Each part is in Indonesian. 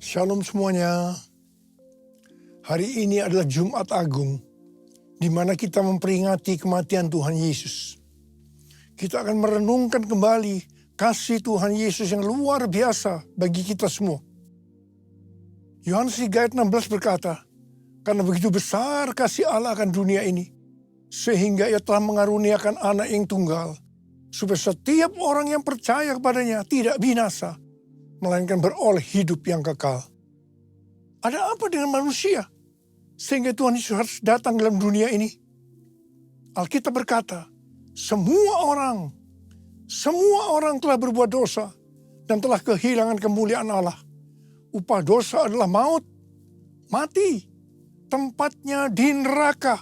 Shalom semuanya. Hari ini adalah Jumat Agung, di mana kita memperingati kematian Tuhan Yesus. Kita akan merenungkan kembali kasih Tuhan Yesus yang luar biasa bagi kita semua. Yohanes 3 ayat 16 berkata, "Karena begitu besar kasih Allah akan dunia ini, sehingga ia telah mengaruniakan anak yang tunggal, supaya setiap orang yang percaya kepadanya tidak binasa, melainkan beroleh hidup yang kekal." Ada apa dengan manusia sehingga Tuhan Yesus harus datang dalam dunia ini? Alkitab berkata, semua orang telah berbuat dosa dan telah kehilangan kemuliaan Allah. Upah dosa adalah maut, mati, tempatnya di neraka.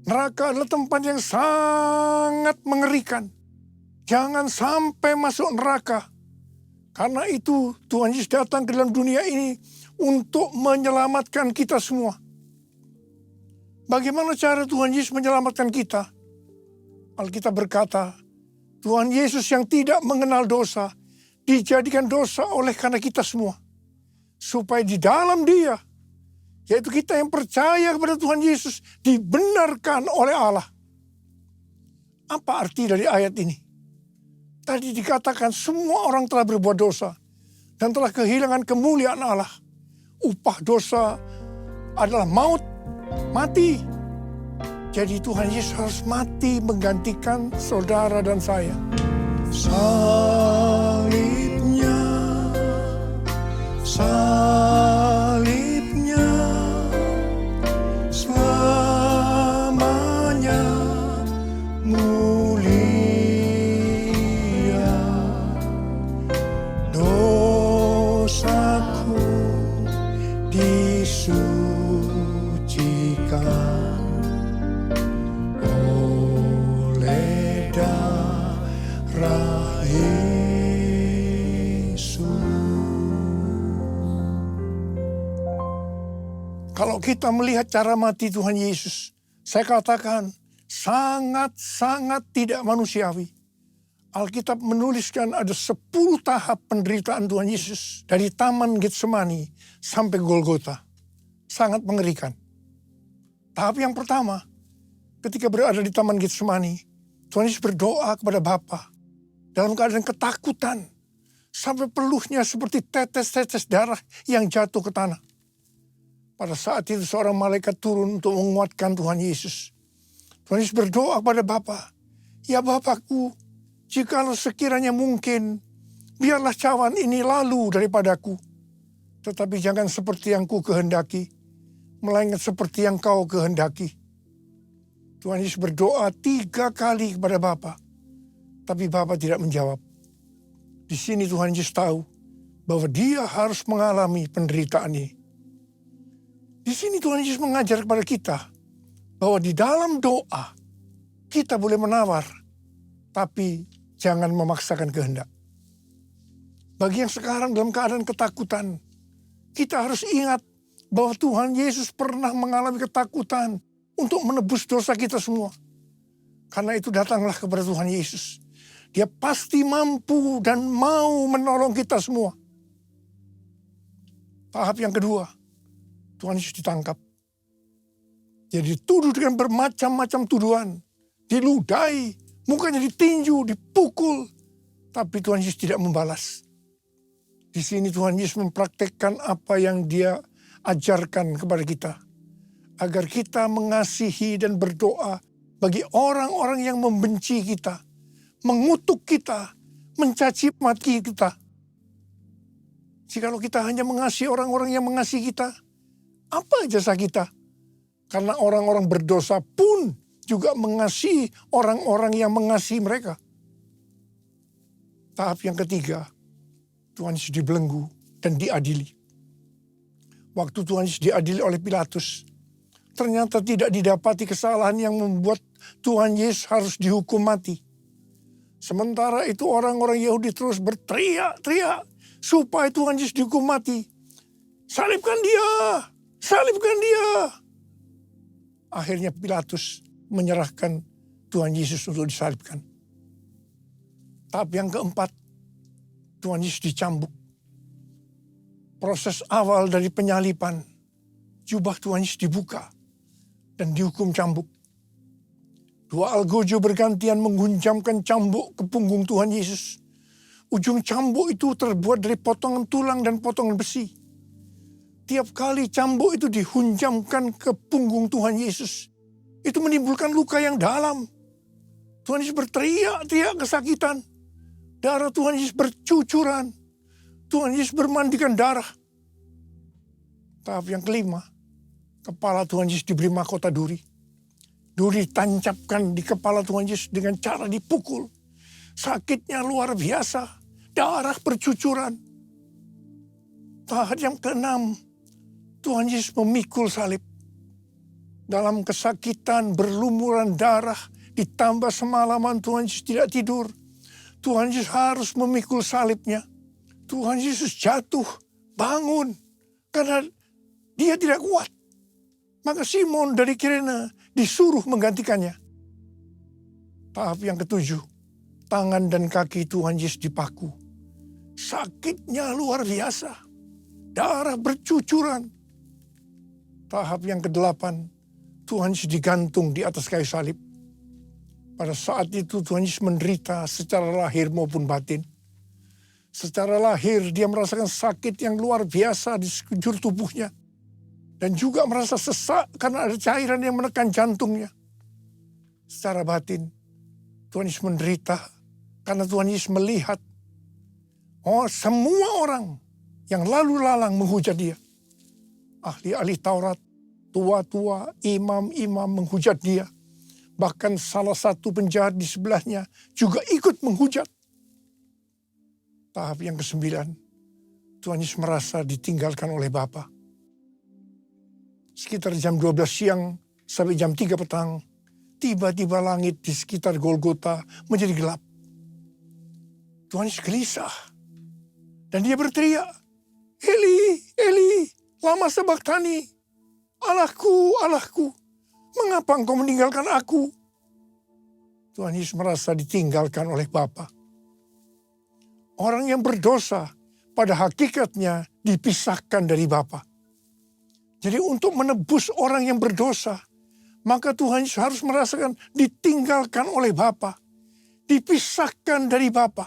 Neraka adalah tempat yang sangat mengerikan. Jangan sampai masuk neraka. Karena itu Tuhan Yesus datang ke dalam dunia ini untuk menyelamatkan kita semua. Bagaimana cara Tuhan Yesus menyelamatkan kita? Alkitab berkata, Tuhan Yesus yang tidak mengenal dosa, dijadikan dosa oleh karena kita semua. Supaya di dalam Dia, yaitu kita yang percaya kepada Tuhan Yesus, dibenarkan oleh Allah. Apa arti dari ayat ini? Tadi dikatakan semua orang telah berbuat dosa dan telah kehilangan kemuliaan Allah. Upah dosa adalah maut, mati. Jadi Tuhan Yesus harus mati menggantikan saudara dan saya. Salibnya, selamanya mulia. Dosaku disucikan oleh darah Yesus. Kalau kita melihat cara mati Tuhan Yesus, saya katakan sangat-sangat tidak manusiawi. Alkitab menuliskan ada 10 tahap penderitaan Tuhan Yesus. Dari Taman Getsemani sampai Golgota. Sangat mengerikan. Tahap yang pertama, ketika berada di Taman Getsemani, Tuhan Yesus berdoa kepada Bapa dalam keadaan ketakutan. Sampai peluhnya seperti tetes-tetes darah yang jatuh ke tanah. Pada saat itu seorang malaikat turun untuk menguatkan Tuhan Yesus. Tuhan Yesus berdoa kepada Bapa, "Ya Bapakku, jikalau sekiranya mungkin, biarlah cawan ini lalu daripadaku. Tetapi jangan seperti yang ku kehendaki, melainkan seperti yang kau kehendaki." Tuhan Yesus berdoa 3 kali kepada Bapa, tapi Bapa tidak menjawab. Di sini Tuhan Yesus tahu bahwa Dia harus mengalami penderitaan ini. Di sini Tuhan Yesus mengajar kepada kita bahwa di dalam doa kita boleh menawar, tapi jangan memaksakan kehendak. Bagi yang sekarang dalam keadaan ketakutan, kita harus ingat bahwa Tuhan Yesus pernah mengalami ketakutan untuk menebus dosa kita semua. Karena itu datanglah kepada Tuhan Yesus. Dia pasti mampu dan mau menolong kita semua. Tahap yang kedua, Tuhan Yesus ditangkap. Dia dituduh dengan bermacam-macam tuduhan. Diludahi, mukanya ditinju, dipukul. Tapi Tuhan Yesus tidak membalas. Di sini Tuhan Yesus mempraktekkan apa yang Dia ajarkan kepada kita. Agar kita mengasihi dan berdoa bagi orang-orang yang membenci kita. Mengutuk kita, mencaci maki kita. Jikalau kita hanya mengasihi orang-orang yang mengasihi kita, apa jasa kita? Karena orang-orang berdosa pun juga mengasihi orang-orang yang mengasihi mereka. Tahap yang ketiga, Tuhan Yesus dibelenggu dan diadili. Waktu Tuhan Yesus diadili oleh Pilatus, ternyata tidak didapati kesalahan yang membuat Tuhan Yesus harus dihukum mati. Sementara itu orang-orang Yahudi terus berteriak-teriak supaya Tuhan Yesus dihukum mati. Salibkan dia! Salibkan dia! Akhirnya Pilatus menyerahkan Tuhan Yesus untuk disalibkan. Tahap yang keempat, Tuhan Yesus dicambuk. proses awal dari penyalipan, jubah Tuhan Yesus dibuka dan dihukum cambuk. Dua algojo bergantian menghunjamkan cambuk ke punggung Tuhan Yesus. Ujung cambuk itu terbuat dari potongan tulang dan potongan besi. Tiap kali cambuk itu dihunjamkan ke punggung Tuhan Yesus, itu menimbulkan luka yang dalam. Tuhan Yesus berteriak-teriak kesakitan. Darah Tuhan Yesus bercucuran. Tuhan Yesus bermandikan darah. Tahap yang kelima, kepala Tuhan Yesus diberi mahkota duri. Duri tancapkan di kepala Tuhan Yesus dengan cara dipukul. Sakitnya luar biasa. Darah bercucuran. Tahap yang keenam, Tuhan Yesus memikul salib. Dalam kesakitan berlumuran darah, ditambah semalaman Tuhan Yesus tidak tidur. Tuhan Yesus harus memikul salibnya. Tuhan Yesus jatuh, bangun. Karena dia tidak kuat. Maka Simon dari Kirene disuruh menggantikannya. Tahap yang ketujuh, tangan dan kaki Tuhan Yesus dipaku. Sakitnya luar biasa. Darah bercucuran. Tahap yang kedelapan, Tuhan Yesus digantung di atas kayu salib. Pada saat itu Tuhan Yesus menderita secara lahir maupun batin. Secara lahir dia merasakan sakit yang luar biasa di sekujur tubuhnya. Dan juga merasa sesak karena ada cairan yang menekan jantungnya. Secara batin, Tuhan Yesus menderita karena Tuhan Yesus melihat semua orang yang lalu lalang menghujat dia. Ahli-ahli Taurat, tua-tua, imam-imam menghujat dia. Bahkan salah satu penjahat di sebelahnya juga ikut menghujat. Tahap yang kesembilan, Tuhan Yesus merasa ditinggalkan oleh Bapa. Sekitar jam 12 siang sampai jam 3 petang, tiba-tiba langit di sekitar Golgota menjadi gelap. Tuhan Yesus gelisah. Dan dia berteriak, Eli, Eli, lama sabachthani. Allahku, Allahku, mengapa engkau meninggalkan aku? Tuhan Yesus merasa ditinggalkan oleh Bapa. Orang yang berdosa pada hakikatnya dipisahkan dari Bapa. Jadi untuk menebus orang yang berdosa, maka Tuhan Yesus harus merasakan ditinggalkan oleh Bapa, dipisahkan dari Bapa.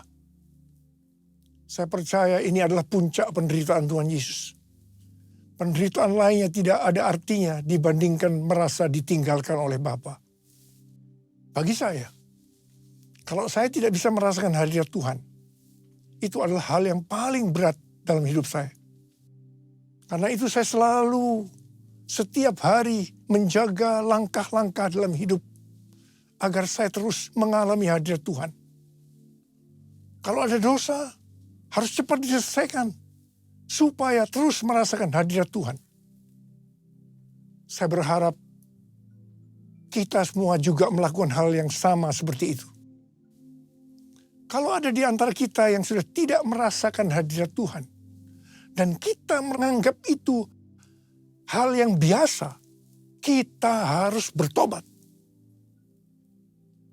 Saya percaya ini adalah puncak penderitaan Tuhan Yesus. Penderitaan lainnya tidak ada artinya dibandingkan merasa ditinggalkan oleh Bapa. Bagi saya, kalau saya tidak bisa merasakan hadirat Tuhan, itu adalah hal yang paling berat dalam hidup saya. Karena itu saya selalu setiap hari menjaga langkah-langkah dalam hidup agar saya terus mengalami hadirat Tuhan. Kalau ada dosa, harus cepat diselesaikan supaya terus merasakan hadirat Tuhan. Saya berharap kita semua juga melakukan hal yang sama seperti itu. Kalau ada di antara kita yang sudah tidak merasakan hadirat Tuhan, dan kita menganggap itu hal yang biasa, kita harus bertobat.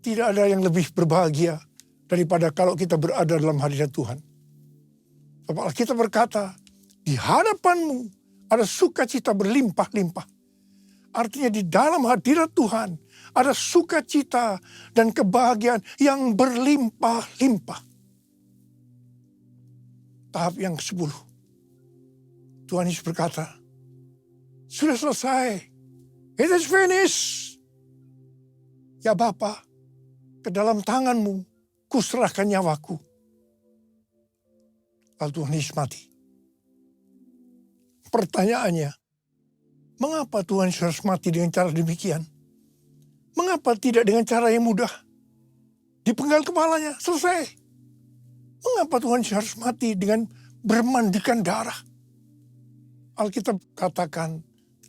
Tidak ada yang lebih berbahagia daripada kalau kita berada dalam hadirat Tuhan. Sebab kita berkata, di hadapanmu ada sukacita berlimpah-limpah. Artinya di dalam hadirat Tuhan ada sukacita dan kebahagiaan yang berlimpah-limpah. Tahap yang ke-10. Tuhan Yesus berkata, sudah selesai. It is finished. Ya Bapa, ke dalam tanganmu kuserahkan nyawaku. Lalu Tuhan Yesus mati. Pertanyaannya, mengapa Tuhan Yesus harus mati dengan cara demikian? Mengapa tidak dengan cara yang mudah? Dipenggal kepalanya, selesai. Mengapa Tuhan Yesus harus mati dengan bermandikan darah? Alkitab katakan,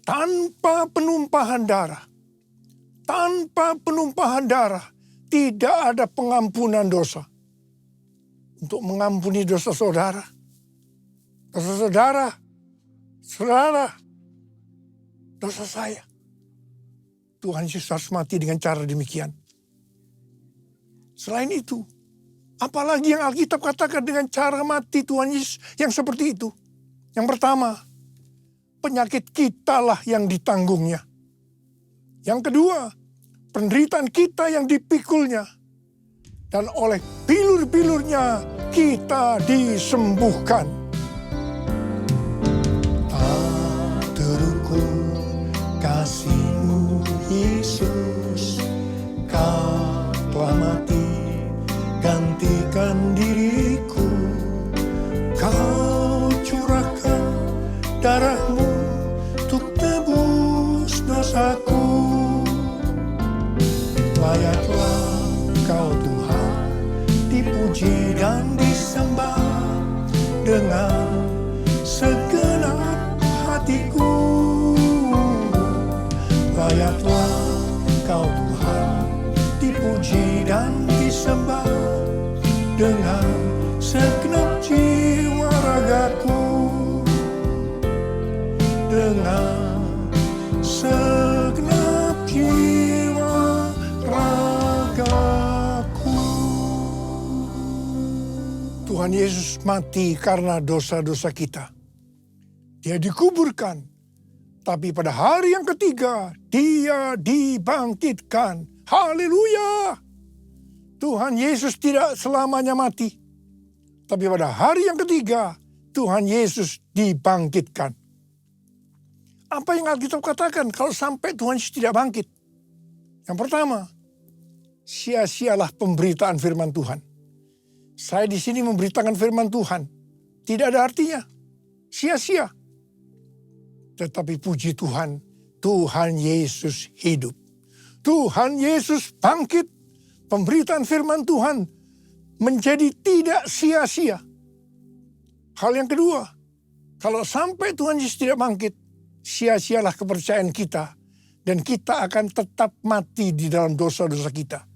tanpa penumpahan darah, tidak ada pengampunan dosa. Untuk mengampuni dosa saudara, dosa saya. Tuhan Yesus harus mati dengan cara demikian. Selain itu, apalagi yang Alkitab katakan dengan cara mati Tuhan Yesus yang seperti itu? Yang pertama, penyakit kitalah yang ditanggungnya. Yang kedua, penderitaan kita yang dipikulnya. Dan oleh bilur-bilurnya kita disembuhkan. Tak terukur kasih-Mu Yesus, Kau telah mati gantikan diriku. Kau curahkan darah-Mu untuk tebus dosaku. Layaklah Kau Tuhan dipuji dan disembah dengan segenap hatiku. Layaklah Kau Tuhan dipuji dan disembah dengan segenap jiwa ragaku. Dengan segenap jiwa ragaku. Tuhan Yesus mati karena dosa-dosa kita. Dia dikuburkan, tapi pada hari yang ketiga Dia dibangkitkan. Haleluya! Tuhan Yesus tidak selamanya mati, tapi pada hari yang ketiga Tuhan Yesus dibangkitkan. Apa yang Alkitab katakan kalau sampai Tuhan Yesus tidak bangkit? Yang pertama, sia-sialah pemberitaan firman Tuhan. Saya di sini memberitakan firman Tuhan, tidak ada artinya, sia-sia. Tetapi puji Tuhan, Tuhan Yesus hidup. Tuhan Yesus bangkit. Pemberitaan firman Tuhan menjadi tidak sia-sia. Hal yang kedua, kalau sampai Tuhan Yesus tidak bangkit, sia-sialah kepercayaan kita. Dan kita akan tetap mati di dalam dosa-dosa kita.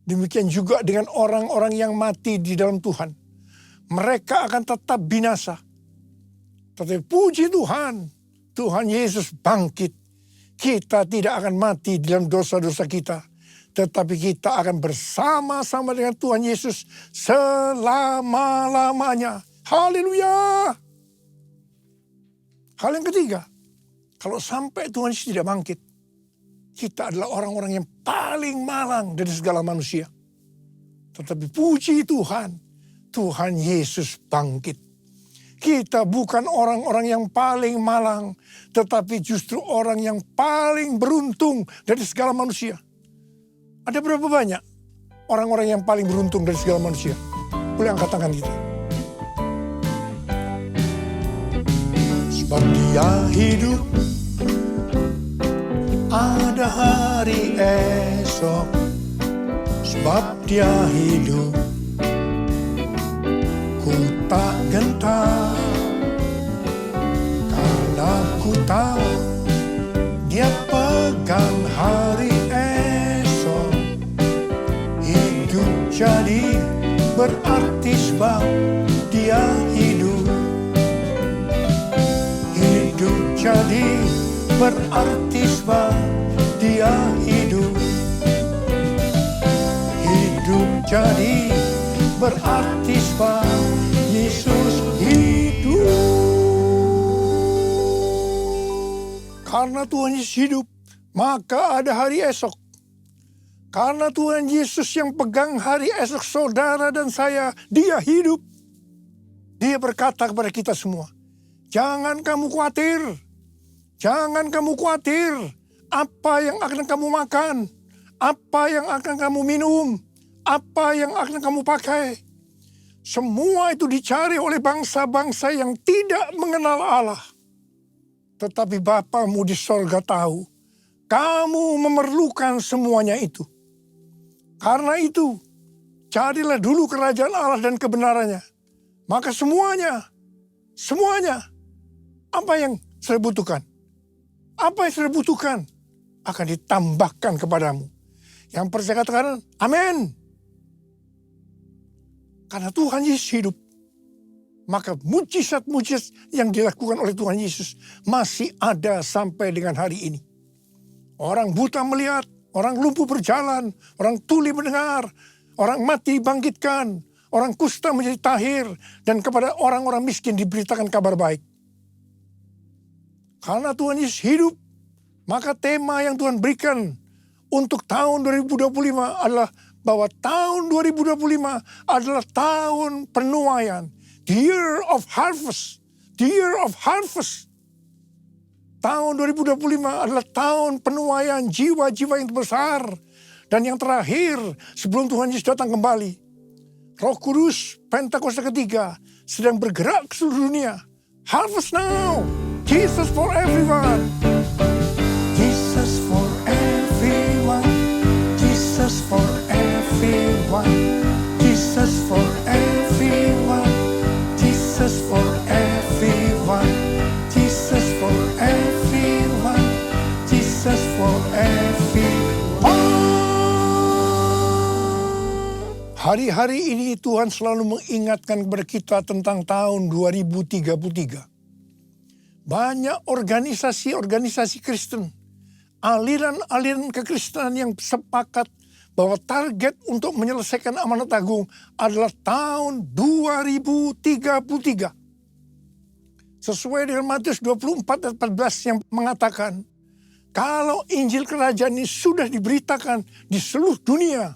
Demikian juga dengan orang-orang yang mati di dalam Tuhan. Mereka akan tetap binasa. Tetapi puji Tuhan, Tuhan Yesus bangkit. Kita tidak akan mati di dalam dosa-dosa kita. Tetapi kita akan bersama-sama dengan Tuhan Yesus selama-lamanya. Haleluya! Hal yang ketiga, kalau sampai Tuhan Yesus tidak bangkit, kita adalah orang-orang yang paling malang dari segala manusia. Tetapi puji Tuhan, Tuhan Yesus bangkit. Kita bukan orang-orang yang paling malang, tetapi justru orang yang paling beruntung dari segala manusia. Ada berapa banyak orang-orang yang paling beruntung dari segala manusia? Boleh angkat tangan kita. Sebab Dia hidup, ada hari esok. Sebab Dia hidup, ku tak gentar. Karena ku tahu Dia pegang hari esok. Hidup jadi berarti sebab Dia hidup. Hidup jadi berarti sebab Dia hidup. Hidup jadi berarti sebab Yesus hidup. Karena Tuhan Yesus hidup, maka ada hari esok. Karena Tuhan Yesus yang pegang hari esok saudara dan saya, Dia hidup. Dia berkata kepada kita semua, jangan kamu khawatir. Jangan kamu khawatir apa yang akan kamu makan, apa yang akan kamu minum, apa yang akan kamu pakai. Semua itu dicari oleh bangsa-bangsa yang tidak mengenal Allah. Tetapi Bapamu di sorga tahu, kamu memerlukan semuanya itu. Karena itu, carilah dulu kerajaan Allah dan kebenarannya. Maka semuanya, apa yang saya butuhkan? Apa yang saya butuhkan akan ditambahkan kepadamu. Yang percaya katakan, amin. Karena Tuhan Yesus hidup, maka mujizat-mujizat yang dilakukan oleh Tuhan Yesus masih ada sampai dengan hari ini. Orang buta melihat, orang lumpuh berjalan, orang tuli mendengar, orang mati dibangkitkan, orang kusta menjadi tahir, dan kepada orang-orang miskin diberitakan kabar baik. Karena Tuhan Yesus hidup, maka tema yang Tuhan berikan untuk tahun 2025 adalah bahwa tahun 2025 adalah tahun penuaian. The year of harvest. The year of harvest. Tahun 2025 adalah tahun penuaian jiwa-jiwa yang besar. Dan yang terakhir, sebelum Tuhan Yesus datang kembali, Roh Kudus Pentakosta ketiga sedang bergerak ke seluruh dunia. Harvest now. Jesus for everyone. Jesus for everyone. Jesus for everyone. Jesus for everyone. Jesus for everyone. Jesus for everyone. Jesus for everyone. Hari-hari ini Tuhan selalu mengingatkan kepada kita tentang tahun 2033. Banyak organisasi-organisasi Kristen, aliran-aliran kekristenan yang sepakat bahwa target untuk menyelesaikan amanat agung adalah tahun 2033. Sesuai dengan Matius 24 ayat 14 yang mengatakan, kalau Injil Kerajaan ini sudah diberitakan di seluruh dunia,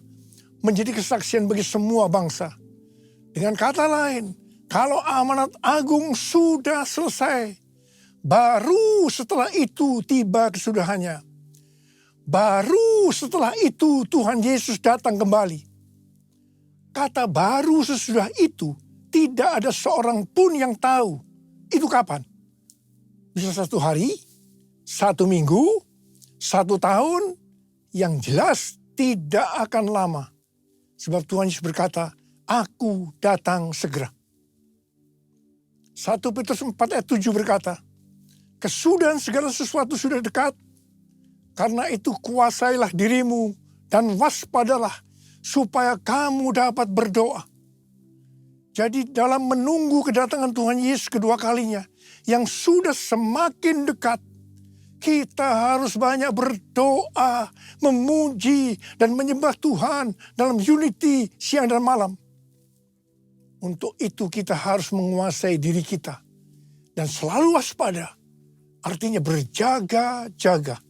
menjadi kesaksian bagi semua bangsa. Dengan kata lain, kalau amanat agung sudah selesai, baru setelah itu tiba kesudahannya. Baru setelah itu Tuhan Yesus datang kembali. Kata baru sesudah itu, tidak ada seorang pun yang tahu itu kapan. Bisa 1 hari, 1 minggu, 1 tahun, yang jelas tidak akan lama. Sebab Tuhan Yesus berkata, aku datang segera. 1 Petrus 4 ayat 7 berkata, kesudahan segala sesuatu sudah dekat. Karena itu kuasailah dirimu dan waspadalah supaya kamu dapat berdoa. Jadi dalam menunggu kedatangan Tuhan Yesus kedua kalinya yang sudah semakin dekat, kita harus banyak berdoa, memuji, dan menyembah Tuhan dalam unity siang dan malam. Untuk itu kita harus menguasai diri kita. Dan selalu waspada, artinya berjaga-jaga.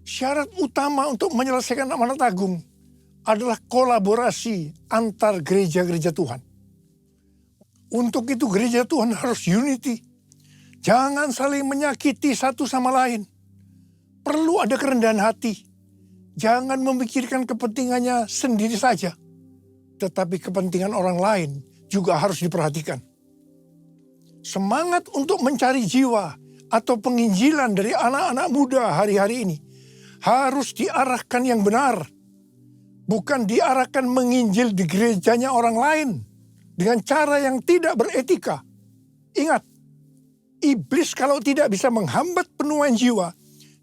Syarat utama untuk menyelesaikan amanat agung adalah kolaborasi antar gereja-gereja Tuhan. Untuk itu gereja Tuhan harus unity. Jangan saling menyakiti satu sama lain. Perlu ada kerendahan hati. Jangan memikirkan kepentingannya sendiri saja. Tetapi kepentingan orang lain juga harus diperhatikan. Semangat untuk mencari jiwa atau penginjilan dari anak-anak muda hari-hari ini harus diarahkan yang benar. Bukan diarahkan menginjil di gerejanya orang lain dengan cara yang tidak beretika. Ingat, iblis kalau tidak bisa menghambat penuaian jiwa,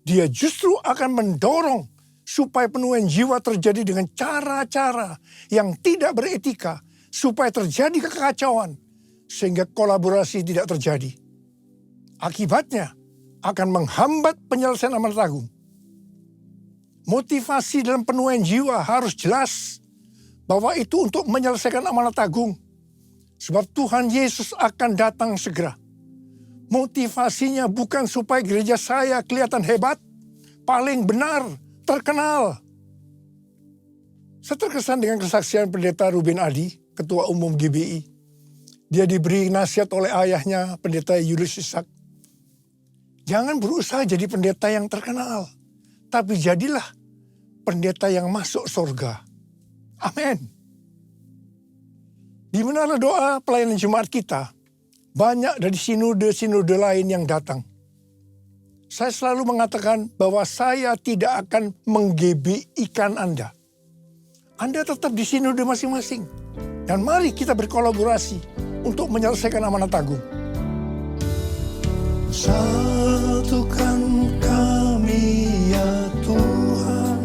dia justru akan mendorong supaya penuaian jiwa terjadi dengan cara-cara yang tidak beretika, supaya terjadi kekacauan, sehingga kolaborasi tidak terjadi. Akibatnya akan menghambat penyelesaian amanat agung. Motivasi dalam penuaian jiwa harus jelas bahwa itu untuk menyelesaikan amanat agung. Sebab Tuhan Yesus akan datang segera. Motivasinya bukan supaya gereja saya kelihatan hebat, paling benar, terkenal. Saya terkesan dengan kesaksian Pendeta Ruben Adi, Ketua Umum GBI. Dia diberi nasihat oleh ayahnya, Pendeta Julius Ishak. Jangan berusaha jadi pendeta yang terkenal, tapi jadilah pendeta yang masuk surga. Amin. Di mana doa pelayanan Jumat kita, banyak dari sinode-sinode lain yang datang. Saya selalu mengatakan bahwa saya tidak akan menggebikan Anda. Anda tetap di sinode masing-masing. Dan mari kita berkolaborasi untuk menyelesaikan amanat agung. Satukan kami ya Tuhan,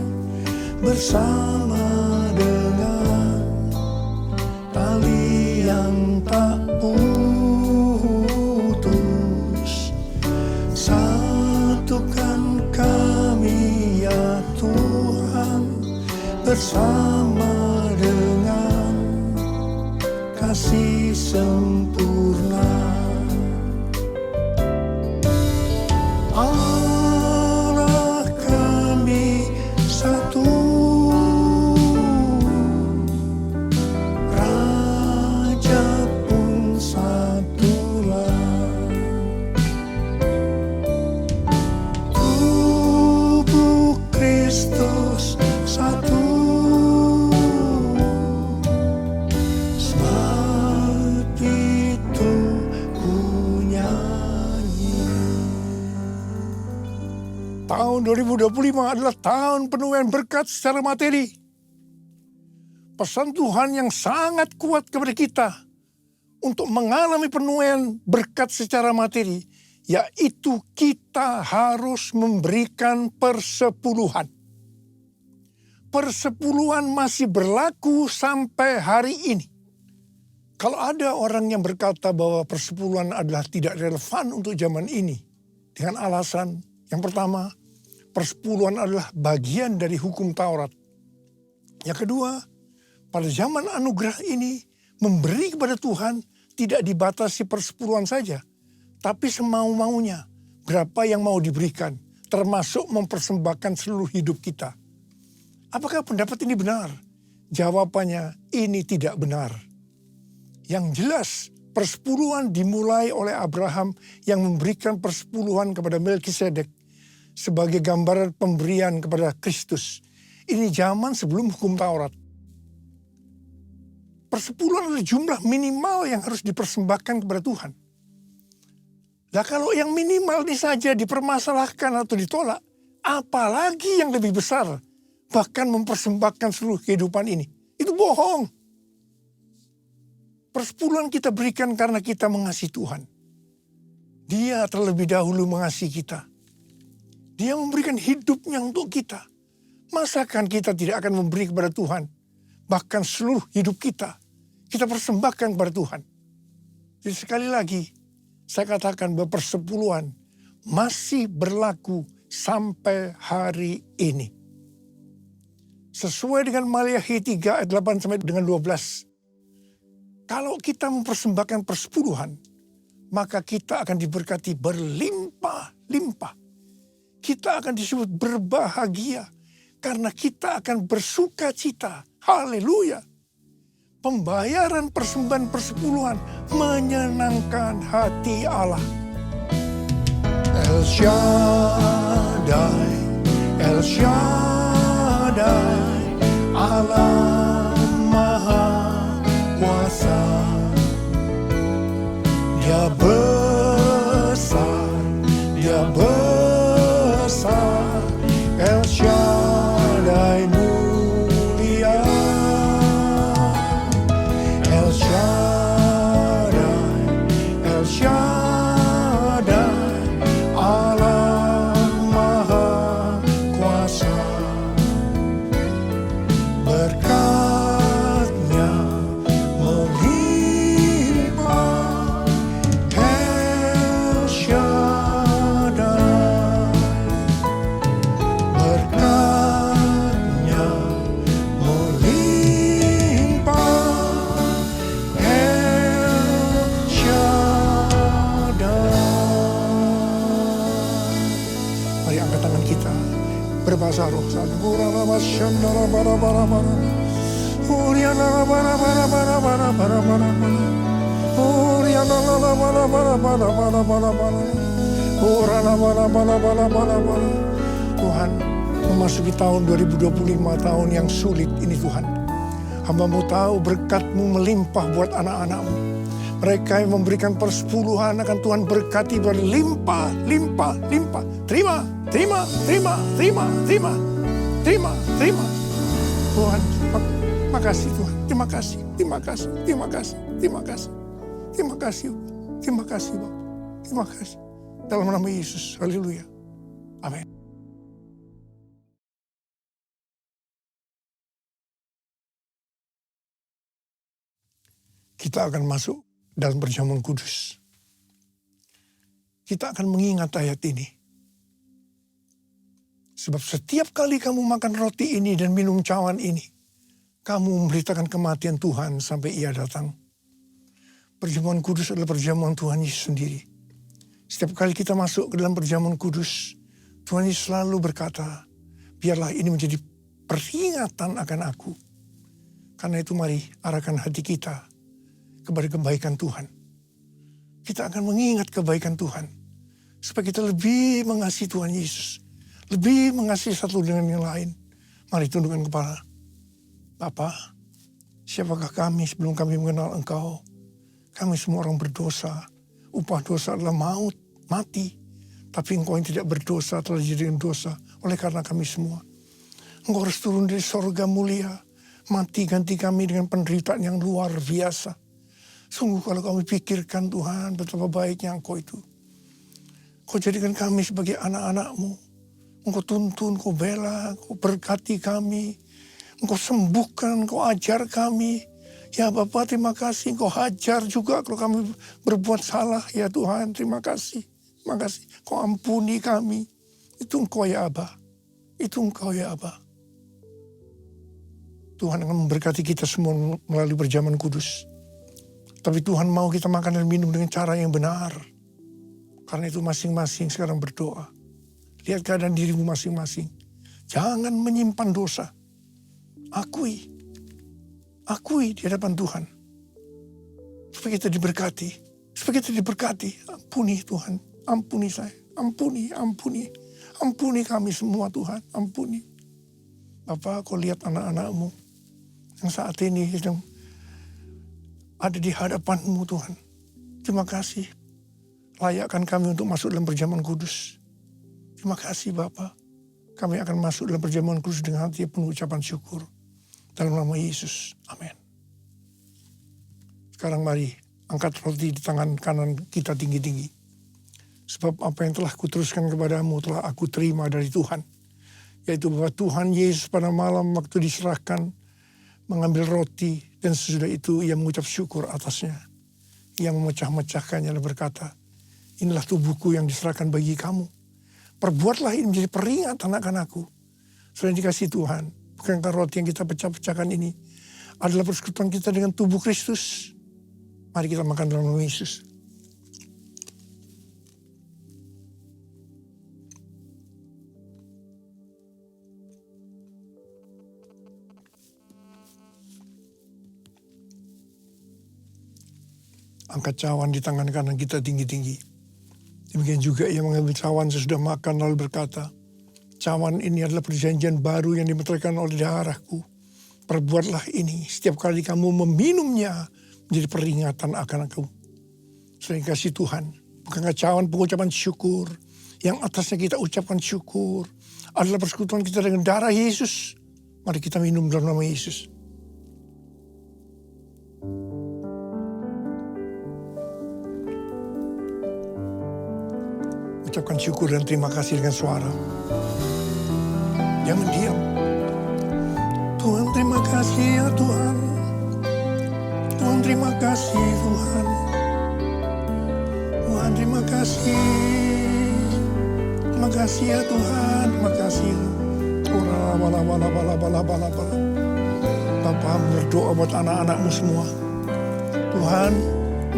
bersama dengan tali yang tak putus. Satukan kami ya Tuhan, bersama dengan kasih sempurna. Tahun 2025 adalah tahun penuaian berkat secara materi. Pesan Tuhan yang sangat kuat kepada kita untuk mengalami penuaian berkat secara materi, yaitu kita harus memberikan persepuluhan. Persepuluhan masih berlaku sampai hari ini. Kalau ada orang yang berkata bahwa persepuluhan adalah tidak relevan untuk zaman ini, dengan alasan yang pertama, persepuluhan adalah bagian dari hukum Taurat. Yang kedua, pada zaman anugerah ini, memberi kepada Tuhan tidak dibatasi persepuluhan saja, tapi semau-maunya berapa yang mau diberikan, termasuk mempersembahkan seluruh hidup kita. Apakah pendapat ini benar? Jawabannya, ini tidak benar. Yang jelas, persepuluhan dimulai oleh Abraham yang memberikan persepuluhan kepada Melkisedek sebagai gambaran pemberian kepada Kristus. Ini zaman sebelum hukum Taurat. Persepuluhan adalah jumlah minimal yang harus dipersembahkan kepada Tuhan. Nah, kalau yang minimal ini saja dipermasalahkan atau ditolak, apalagi yang lebih besar, bahkan mempersembahkan seluruh kehidupan ini. Itu bohong. Persepuluhan kita berikan karena kita mengasihi Tuhan. Dia terlebih dahulu mengasihi kita. Dia memberikan hidupnya untuk kita. Masakan kita tidak akan memberi kepada Tuhan? Bahkan seluruh hidup kita persembahkan kepada Tuhan. Jadi sekali lagi, saya katakan bahwa persepuluhan masih berlaku sampai hari ini. Sesuai dengan Maliakhi 3 ayat 8 sampai dengan 12. Kalau kita mempersembahkan persepuluhan, maka kita akan diberkati berlimpah-limpah. Kita akan disebut berbahagia karena kita akan bersuka cita. Haleluya. Pembayaran persembahan persepuluhan menyenangkan hati Allah. El Shaddai, El Shaddai, Allah Maha Kuasa. Dia besar, Dia besar, El Shaddai mulia. El Shaddai, El Shaddai, Allah Maha Kuasa. Berkatnya melimpah, El Shaddai. Berkatnya melimpah, El Shaddai. Mari angkat tangan kita, berbahasa roh. Tuhan, memasuki tahun 2025, tahun yang sulit ini Tuhan. Hamba-Mu tahu berkat-Mu melimpah buat anak-anak-Mu. Mereka yang memberikan persepuluhan akan Tuhan berkati berlimpah, limpah, limpah. Terima, terima, terima, terima, terima, terima, terima. Tuhan, makasih Tuhan. Terima kasih, terima kasih, terima kasih, terima kasih. Terima kasih, terima kasih Bapak. Terima kasih. Dalam nama Yesus, haleluya. Amin. Kita akan masuk dalam perjamuan kudus. Kita akan mengingat ayat ini. Sebab setiap kali kamu makan roti ini dan minum cawan ini, kamu memberitakan kematian Tuhan sampai Ia datang. Perjamuan kudus adalah perjamuan Tuhan Yesus sendiri. Setiap kali kita masuk ke dalam perjamuan kudus, Tuhan Yesus selalu berkata, biarlah ini menjadi peringatan akan aku. Karena itu mari arahkan hati kita kepada kebaikan Tuhan. Kita akan mengingat kebaikan Tuhan. Supaya kita lebih mengasihi Tuhan Yesus. Lebih mengasihi satu dengan yang lain. Mari tundukkan kepala. Bapa, siapakah kami sebelum kami mengenal Engkau? Kami semua orang berdosa. Upah dosa adalah maut, mati. Tapi Engkau yang tidak berdosa telah dijadikan dosa oleh karena kami semua. Engkau harus turun dari sorga mulia, mati ganti kami dengan penderitaan yang luar biasa. Sungguh kalau kami pikirkan Tuhan, betapa baiknya Engkau itu. Kau jadikan kami sebagai anak-anak-Mu. Engkau tuntun, Engkau bela, Engkau berkati kami. Engkau sembuhkan, Engkau ajar kami. Ya Bapa, terima kasih. Engkau hajar juga kalau kami berbuat salah. Ya Tuhan, terima kasih. Terima kasih. Engkau ampuni kami. Itu Engkau ya Aba. Itu Engkau ya Aba. Tuhan akan memberkati kita semua melalui perjamuan kudus. Tapi Tuhan mau kita makan dan minum dengan cara yang benar. Karena itu masing-masing sekarang berdoa. Lihat keadaan dirimu masing-masing. Jangan menyimpan dosa. Akui di hadapan Tuhan. Supaya kita diberkati. Supaya kita diberkati. Ampuni Tuhan. Ampuni saya. Ampuni. Ampuni kami semua Tuhan. Ampuni. Bapa, Kau lihat anak-anak-Mu yang saat ini sedang ada di hadapan-Mu Tuhan. Terima kasih. Layakkan kami untuk masuk dalam perjamuan kudus. Terima kasih Bapa. Kami akan masuk dalam perjamuan kudus dengan hati penuh ucapan syukur. Dalam nama Yesus. Amin. Sekarang mari angkat roti di tangan kanan kita tinggi-tinggi. Sebab apa yang telah kuteruskan kepadamu telah aku terima dari Tuhan. Yaitu bahwa Tuhan Yesus pada malam waktu diserahkan mengambil roti. Dan sesudah itu ia mengucap syukur atasnya. Ia memecah-mecahkannya dan berkata, inilah tubuhku yang diserahkan bagi kamu. Perbuatlah ini menjadi peringatan akan aku. Sudah dikasih Tuhan. Bukankah roti yang kita pecah-pecahkan ini adalah persekutuan kita dengan tubuh Kristus. Mari kita makan dalam nama Yesus. Angkat cawan di tangan kanan kita tinggi-tinggi. Demikian juga ia mengambil cawan sesudah makan lalu berkata, cawan ini adalah perjanjian baru yang dimeteraikan oleh darahku. Perbuatlah ini setiap kali kamu meminumnya menjadi peringatan akan aku. Sering kasih Tuhan. Bukankah cawan pengucapan syukur yang atasnya kita ucapkan syukur adalah persekutuan kita dengan darah Yesus. Mari kita minum dalam nama Yesus. Ucapkan syukur dan terima kasih dengan suara. Jangan diam. Tuhan terima kasih ya Tuhan. Tuhan terima kasih Tuhan. Tuhan terima kasih. Terima kasih ya Tuhan. Terima kasih. Bapa berdoa buat anak-anak-Mu semua. Tuhan,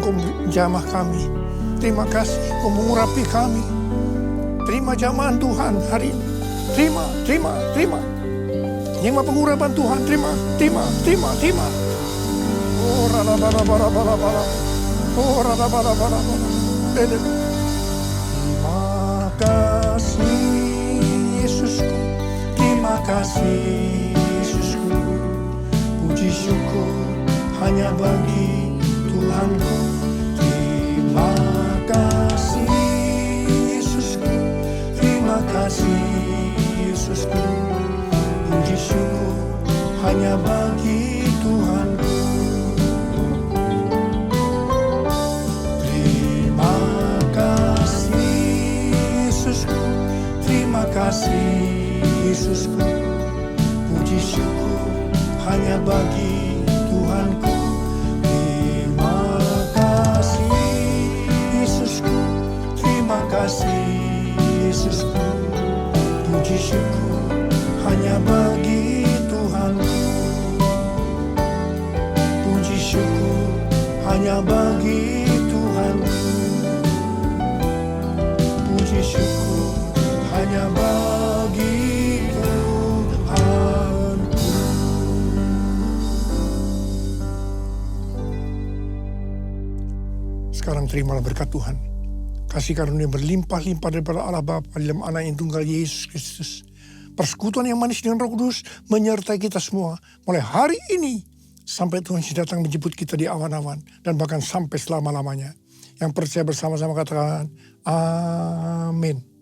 Engkau jamah kami. Terima kasih Engkau mengurapi kami. Terima jamahan Tuhan hari ini. Terima. Terima pengurapan Tuhan. Terima. Oh, terima kasih Yesusku. Terima kasih Yesusku. Puji syukur hanya bagi Tuhanku. Terima kasih Yesusku. Terima kasih Yesusku. Puji syukur hanya bagi Tuhanku. Terima kasih Yesusku. Terima kasih Yesusku. Puji syukur hanya bagi Tuhanku. Terima kasih Yesusku. Terima kasih Yesusku. Puji syukur hanya bagi Tuhanku. Puji syukur hanya bagi Tuhanku. Puji syukur hanya bagi Tuhanku. Sekarang terimalah berkat Tuhan. Kasih karunia berlimpah-limpah daripada Allah Bapa dalam Anak yang tunggal Yesus Kristus. Persekutuan yang manis dengan Roh Kudus menyertai kita semua mulai hari ini sampai Tuhan datang menjemput kita di awan-awan dan bahkan sampai selama-lamanya. Yang percaya bersama-sama katakan amin.